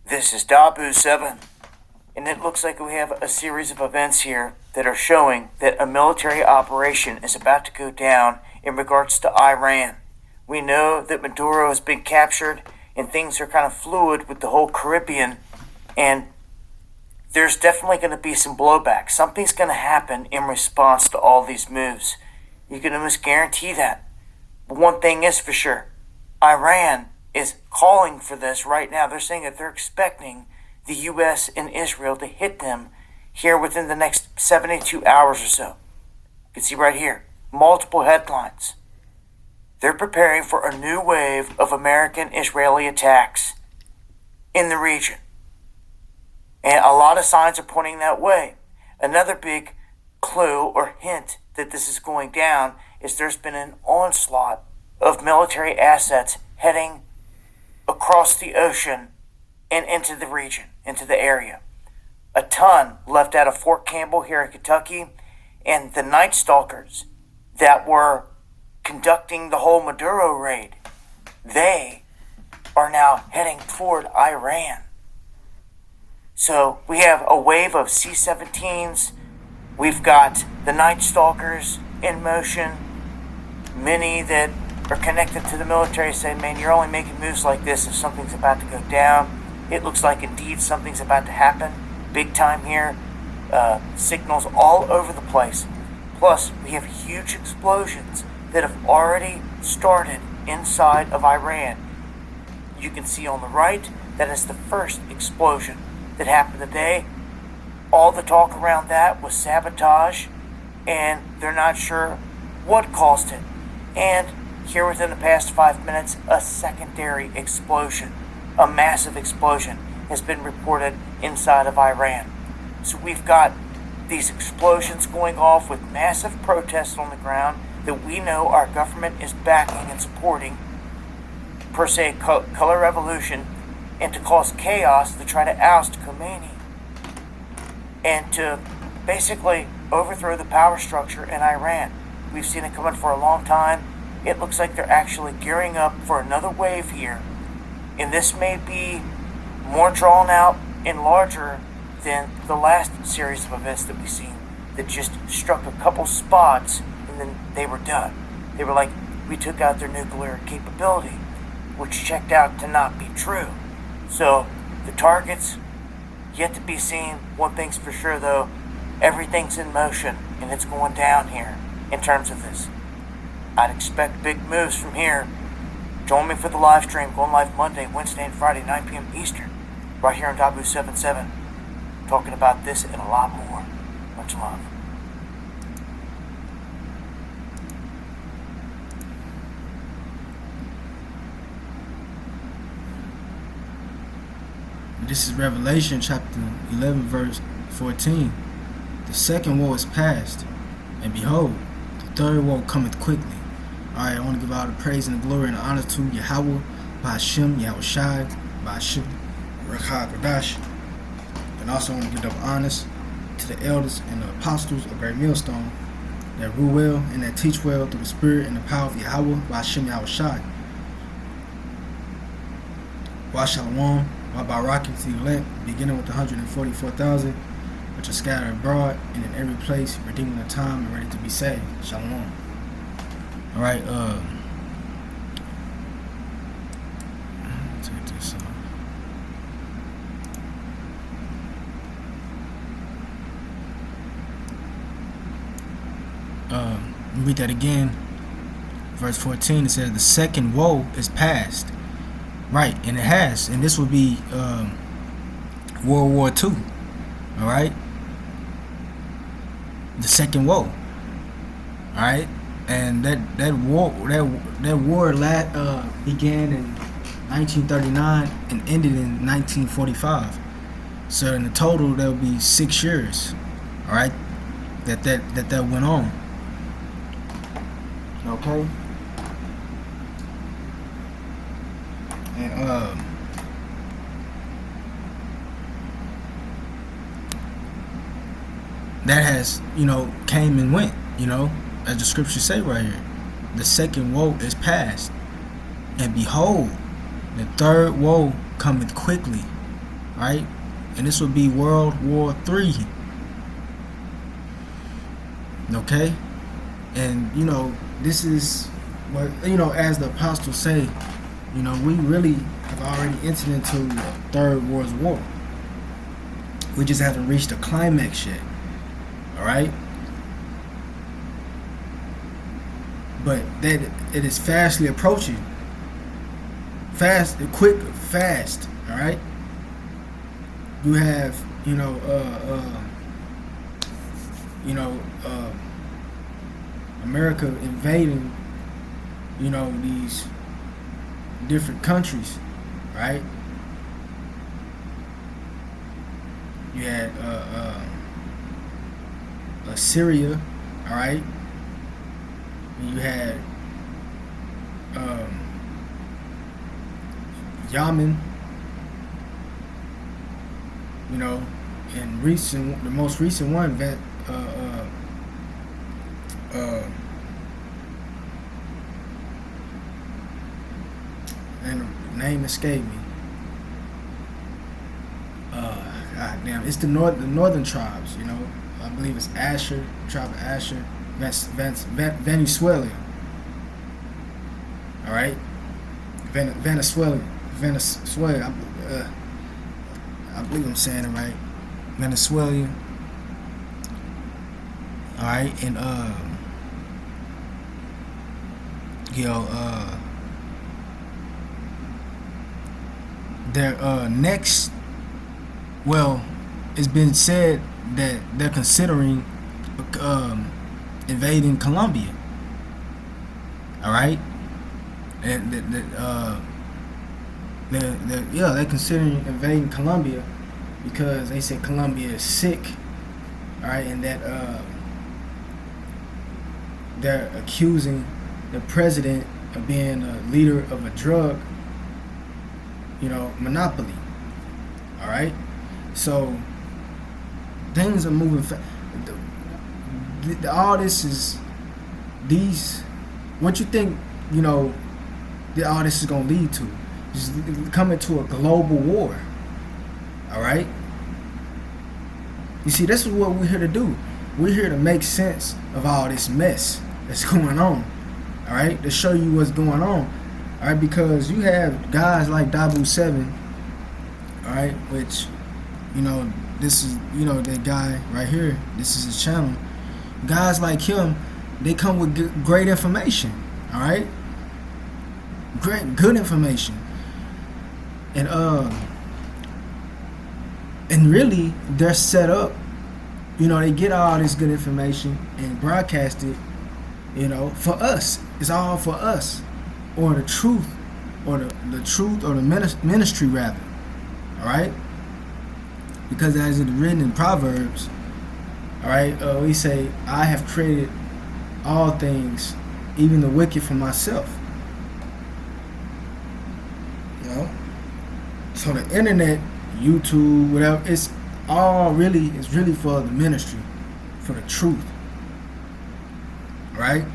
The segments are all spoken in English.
This is Dabu7, and it looks like we have a series of events here that are showing that a military operation is about to go down in regards to Iran. We know that Maduro has been captured, and things are kind of fluid with the whole Caribbean, and there's definitely going to be some blowback. Something's going to happen in response to all these moves. You can almost guarantee that. But one thing is for sure, Iran is calling for this right now. They're saying that they're expecting the U.S. and Israel to hit them here within the next 72 hours or so. You can see right here, multiple headlines. They're preparing for a new wave of American-Israeli attacks in the region. And a lot of signs are pointing that way. Another big clue or hint that this is going down is there's been an onslaught of military assets heading across the ocean and into the region, into the area. A ton left out of Fort Campbell here in Kentucky, and the Night Stalkers that were conducting the whole Maduro raid, they are now heading toward Iran. So we have a wave of C-17s. We've got the Night Stalkers in motion. Many that are connected to the military say, man, you're only making moves like this if something's about to go down. It looks like indeed something's about to happen. Big time here. Signals all over the place. Plus, we have huge explosions that have already started inside of Iran. You can see on the right, that is the first explosion that happened today. All the talk around that was sabotage, and they're not sure what caused it. And here within the past 5 minutes, a secondary explosion, a massive explosion, has been reported inside of Iran. So we've got these explosions going off with massive protests on the ground that we know our government is backing and supporting, per se, color revolution, and to cause chaos to try to oust Khomeini and to basically overthrow the power structure in Iran. We've seen it coming for a long time. It looks like they're actually gearing up for another wave here. And this may be more drawn out and larger than the last series of events that we've seen that just struck a couple spots and then they were done. They were like, we took out their nuclear capability, which checked out to not be true. So the targets yet to be seen. One thing's for sure though, everything's in motion and it's going down here in terms of this. I'd expect big moves from here. Join me for the live stream going live Monday, Wednesday, and Friday, 9 p.m. Eastern, right here on Dabu77, talking about this and a lot more. Much love. This is Revelation chapter 11 verse 14. The second woe is past, and behold, the third woe cometh quickly. Alright, I want to give all the praise and the glory and the honor to Yahweh, Ba'ashem, Yahushai, Ba'ashem, Rekha Kodash. And also I want to give up honors to the elders and the apostles of Great Millstone that rule well and that teach well through the spirit and the power of Yahweh, Ba'ashem, Yahushai. Wa Shalom, Wa Barakim to the elect, beginning with the 144,000, which are scattered abroad and in every place, redeeming the time and ready to be saved. Shalom. Alright, take this off. Read that again. Verse 14, it says, the second woe is past. Right, and it has. And this will be World War II. Alright? The second woe. Alright? And that war began in 1939 and ended in 1945. So in the total there will be 6 years, all right, that went on. Okay. And that has, came and went, as the scriptures say right here. The second woe is past, and behold, the third woe cometh quickly. right? And this would be World War III. Okay? And, this is what, as the apostles say, we really have already entered into the Third World War. We just haven't reached the climax yet. Alright? But that it is fastly approaching. Fast, quick, fast. Alright? You have, America invading, these different countries, right? You had Syria, all right? And you had Yemen, and the most recent one, and the name escaped me. God damn, it's the northern tribes. I believe it's Asher, tribe of Asher, Venezuela. All right, Venezuela. I believe I'm saying it right. Venezuela. All right, and their next. Well, it's been said that they're considering invading Colombia. All right, and they're considering invading Colombia because they say Colombia is sick. All right, and that they're accusing the president of being a leader of a drug, monopoly. All right, so things are moving fast. All this is these. What you think? All this is gonna lead to is coming to a global war. All right. You see, this is what we're here to do. We're here to make sense of all this mess that's going on. All right, to show you what's going on. All right, because you have guys like Dabu 7. All right, which this is that guy right here. This is his channel. Guys like him, they come with great information. All right, good information, and really they're set up. They get all this good information and broadcast it. For us, it's all for us, or the truth, or the truth, or the ministry rather. All right, because as it's written in Proverbs, all right, we say, "I have created all things, even the wicked, for myself." So the internet, YouTube, whatever, it's really for the ministry, for the truth. Right?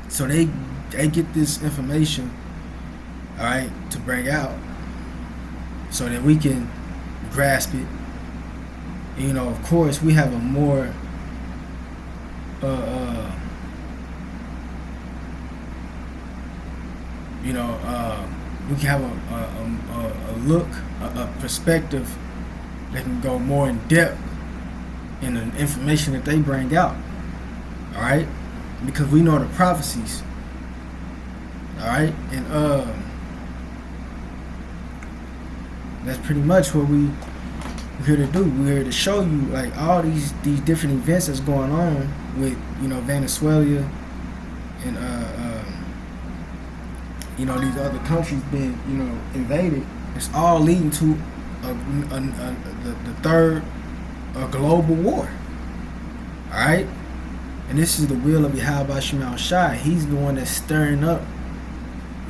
So they get this information, all right, to bring out so that we can grasp it. Of course, we have a more we can have a look, a perspective that can go more in depth in the information that they bring out. All right, because we know the prophecies. All right, and that's pretty much what we're here to do. We're here to show you like all these different events that's going on with Venezuela and these other countries being invaded. It's all leading to the third global war. All right, and this is the will of Yahweh Shemel Shai. He's the one that's stirring up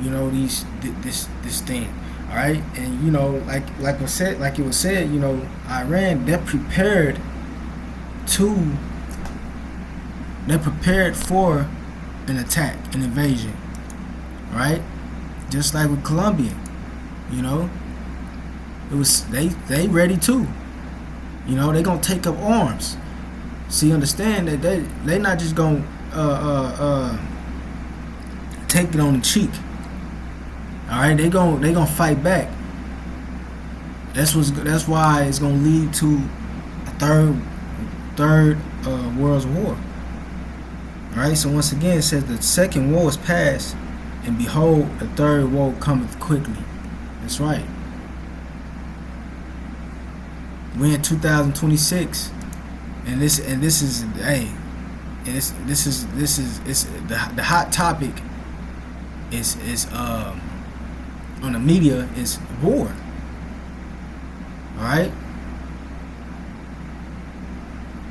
this thing. All right, and like it was said, Iran, they're prepared for an attack, an invasion. All right, just like with Colombia, it was they ready too. You know, they gonna take up arms. See, understand that they not just gonna take it on the cheek. All right, they gonna fight back. That's why it's gonna lead to a third world war. All right. So once again, it says the second war is past, and behold, the third woe cometh quickly. That's right. We're in 2026, and this is hey, and this is the hot topic is on the media is war. All right,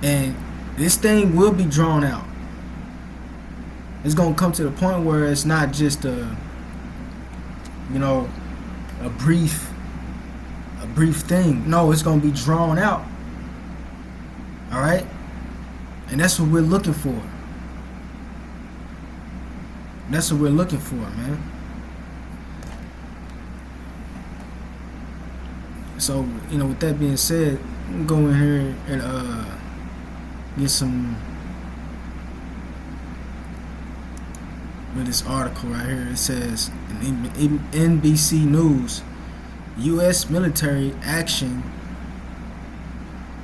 and this thing will be drawn out. It's gonna come to the point where it's not just a brief thing. No, it's gonna be drawn out. All right, and that's what we're looking for. That's what we're looking for, man. So, with that being said, I'm going go in here and get some with this article right here. It says in NBC News, U.S. military action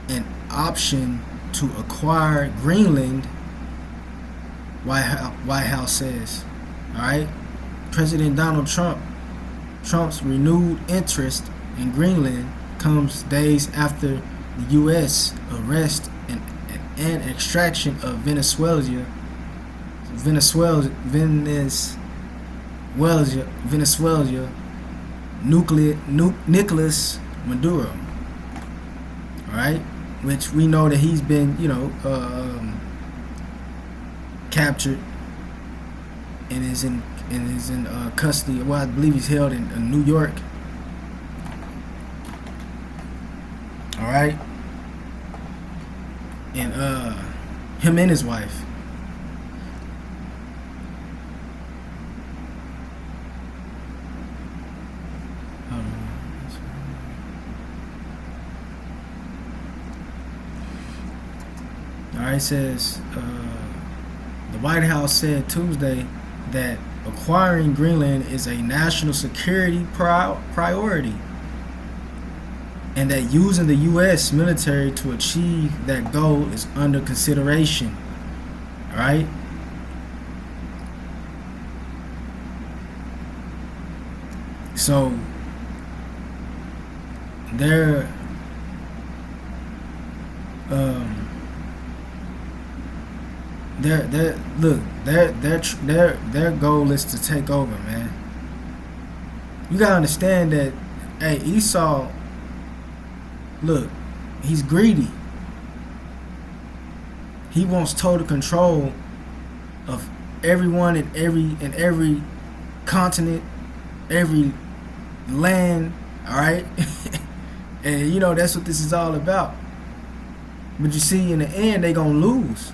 and option to acquire Greenland. White House says, all right, President Donald Trump's renewed interest in Greenland comes days after the U.S. arrest and extraction of Venezuela's Nicolas Maduro. All right, which we know that he's been, captured and is in custody. Well, I believe he's held in New York. All right, and him and his wife. All right, it says the White House said Tuesday that acquiring Greenland is a national security priority, and that using the U.S. military to achieve that goal is under consideration. All right. So their goal is to take over, man. You gotta understand that, hey, Esau, look, he's greedy. He wants total control of everyone in every continent, every land, all right? And that's what this is all about. But you see, in the end, they gonna lose.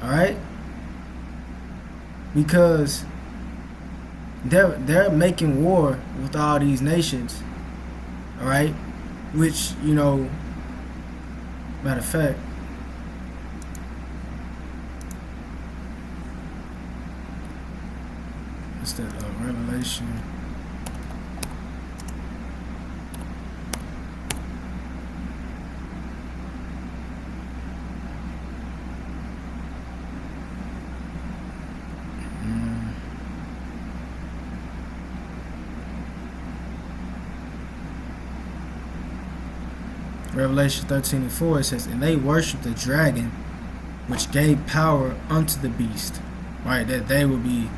All right, because they're making war with all these nations. All right, which matter of fact, what's that? Revelation. Revelation 13:4, it says, and they worshiped the dragon, which gave power unto the beast. Right, that they will be,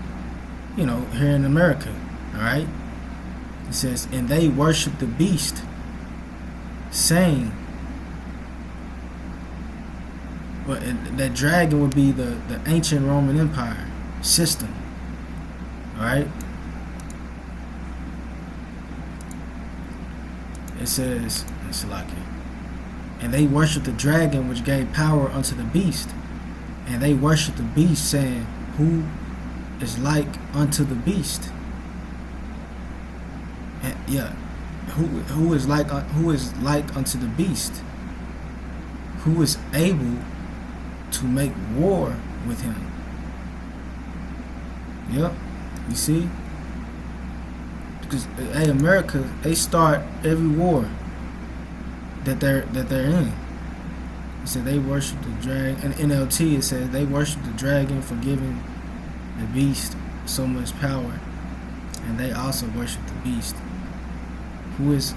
here in America. All right. It says, and they worshiped the beast, saying, well, that dragon would be the ancient Roman Empire system. All right. It says, it's like it. And they worshiped the dragon, which gave power unto the beast. And they worshiped the beast, saying, who is like unto the beast? And, yeah. who is like unto the beast, who is able to make war with him. Yep, you see, because hey, America, they start every war that they're in. It said they worship the dragon. And NLT, it says they worship the dragon for giving the beast so much power, and they also worship the beast, who is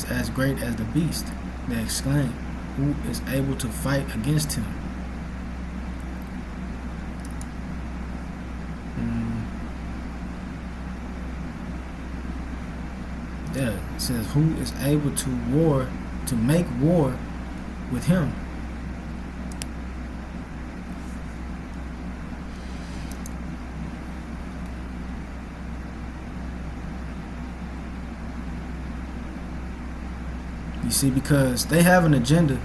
as great as the beast. They exclaim, who is able to fight against him. Yeah, it says who is able to make war with him. You see, because they have an agenda,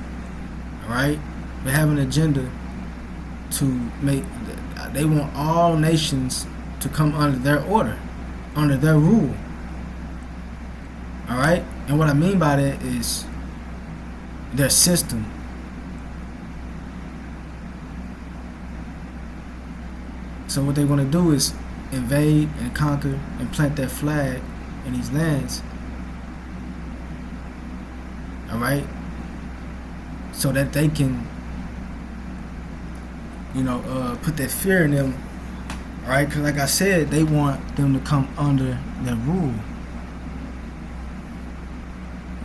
right? They have an agenda to make. They want all nations to come under their order, under their rule. All right, and what I mean by that is their system. So what they want to do is invade and conquer and plant their flag in these lands. All right, so that they can, put that fear in them. All right, because like I said, they want them to come under their rule.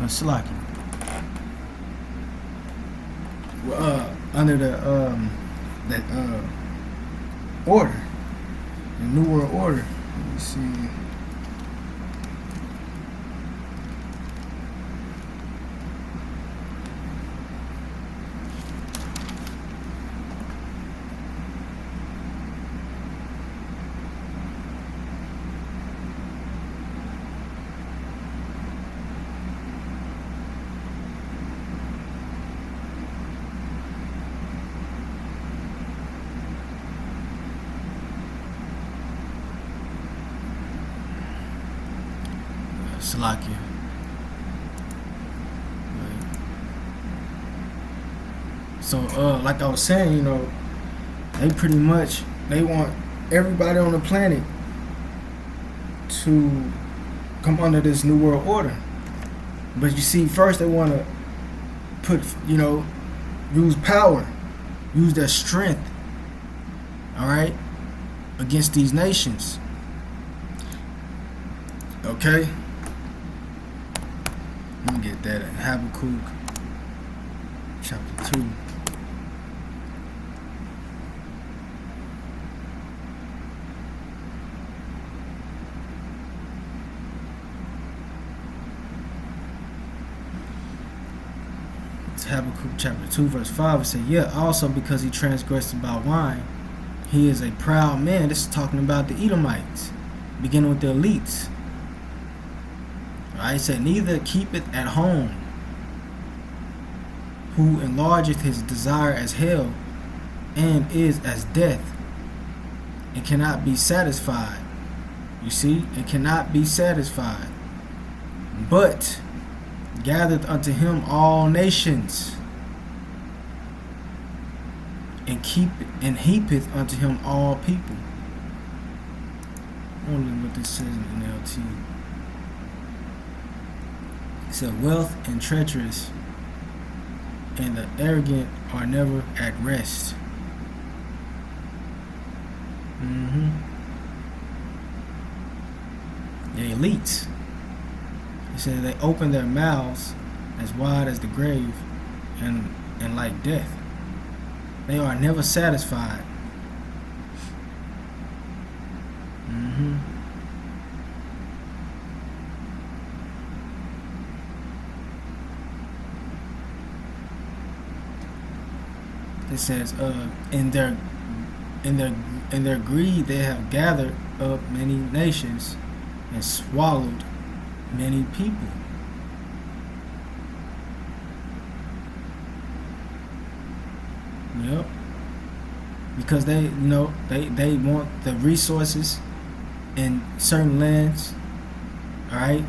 Salaki. Under the order, the New World Order. Let me see. Salakia. So, like I was saying, they want everybody on the planet to come under this New World Order. But you see, first they want to use power, use their strength, all right, against these nations. Okay? Let me get that in Habakkuk chapter 2. It's Habakkuk chapter 2 verse 5. It says, yeah, also because he transgressed about wine, he is a proud man. This is talking about the Edomites, beginning with the elites. I said, neither keepeth at home, who enlargeth his desire as hell, and is as death, and cannot be satisfied. You see, it cannot be satisfied, but gathereth unto him all nations, and heapeth unto him all people. I wonder what this says in NLT. It said, wealth and treacherous and the arrogant are never at rest. The elites, it said, they open their mouths as wide as the grave and like death. They are never satisfied. It says, in their greed they have gathered up many nations and swallowed many people. Yep. Because they want the resources in certain lands, all right,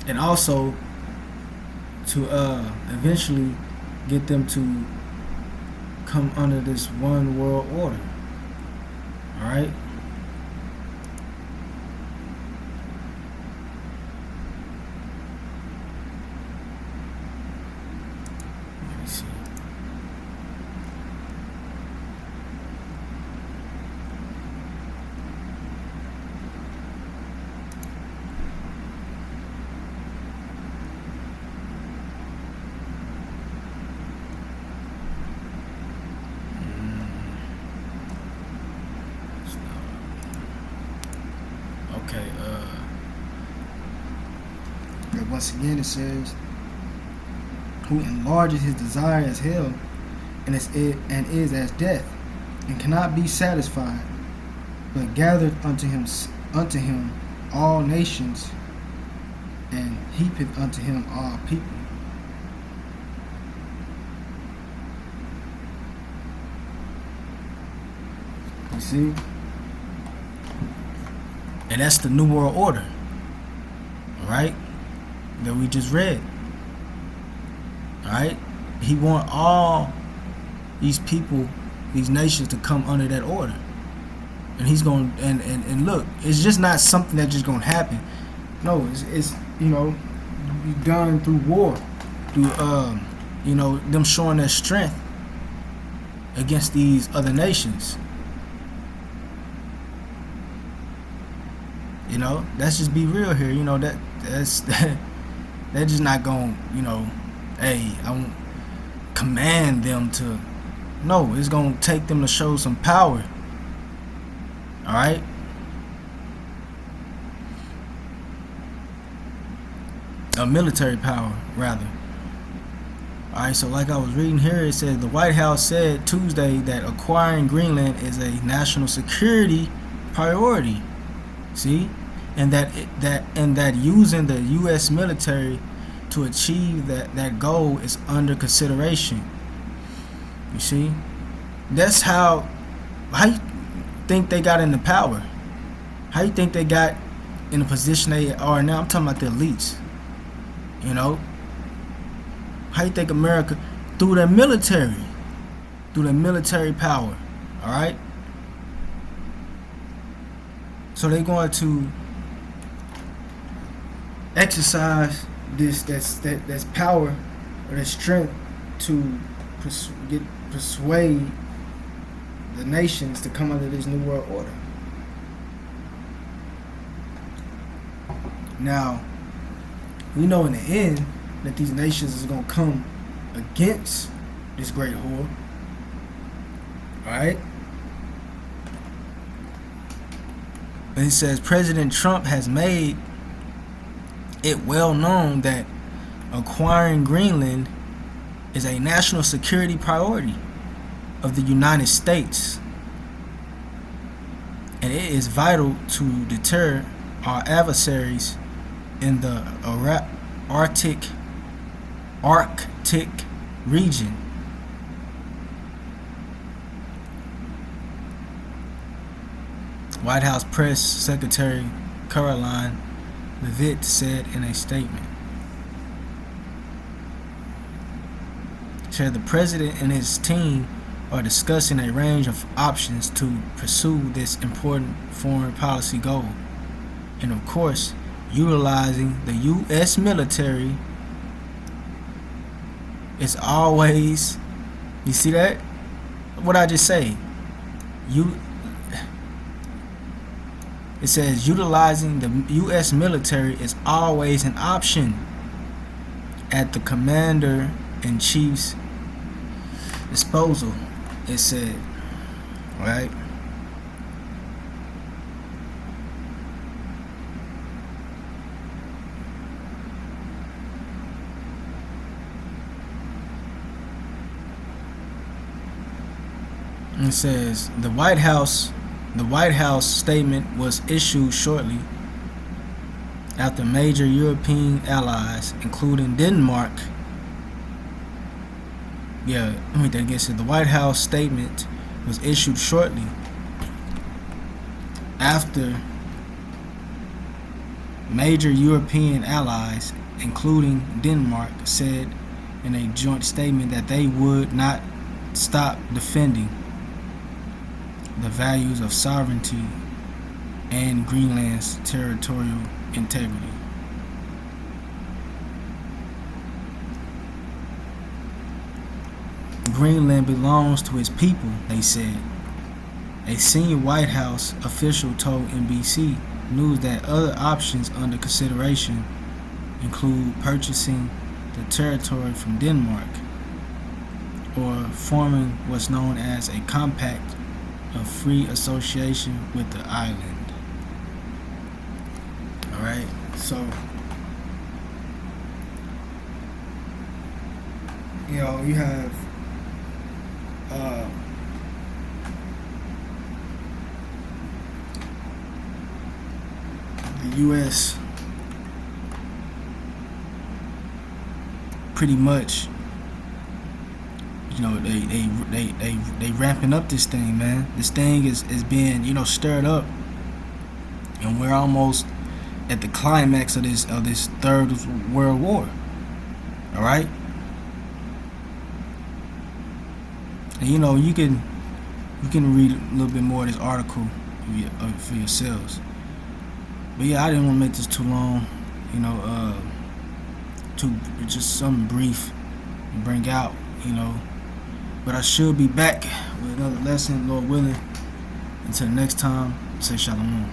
and also to eventually get them to come under this one world order. All right. Let me see. Okay. But once again, it says, "Who enlarges his desire as hell, and is as death, and cannot be satisfied, but gathered unto him all nations, and heapeth unto him all people." You see? And that's the New World Order, right? That we just read. Alright? He want all these people, these nations to come under that order. And he's going and look, it's just not something that's just gonna happen. No, it's be done through war. Through them showing their strength against these other nations. Let's just be real here. That's just not going, hey, I won't command them to. No, it's going to take them to show some power. All right? A military power, rather. All right, so like I was reading here, it says the White House said Tuesday that acquiring Greenland is a national security priority. See? And that using the U.S. military to achieve that goal is under consideration. You see, that's how you think they got into power. How you think they got in the position they are now? I'm talking about the elites. How you think America, through their military power? All right. So they're going to exercise that's power or that strength to persuade the nations to come under this new world order. Now, we know in the end that these nations is going to come against this great whore. All right. And it says President Trump has made it well known that acquiring Greenland is a national security priority of the United States, and it is vital to deter our adversaries in the Arctic region. White House Press Secretary Caroline Leavitt said in a statement. Said the president and his team are discussing a range of options to pursue this important foreign policy goal. And of course, utilizing the U.S. military is always, you see that? What I just say? It says utilizing the U.S. military is always an option at the commander-in-chief's disposal, it said, right? It says the White House statement was issued shortly after major European allies, including Denmark. The White House statement was issued shortly after Major European allies, including Denmark, said in a joint statement that they would not stop defending the values of sovereignty and Greenland's territorial integrity. Greenland belongs to its people, they said. A senior White House official told NBC News that other options under consideration include purchasing the territory from Denmark or forming what's known as a compact of free association with the island. Alright, so you have the U.S. pretty much, they ramping up this thing, man. This thing is being stirred up, and we're almost at the climax of this third world war. All right, and you can read a little bit more of this article for yourselves. But yeah, I didn't want to make this too long. Just something brief to bring out. But I should be back with another lesson, Lord willing. Until next time, say shalom.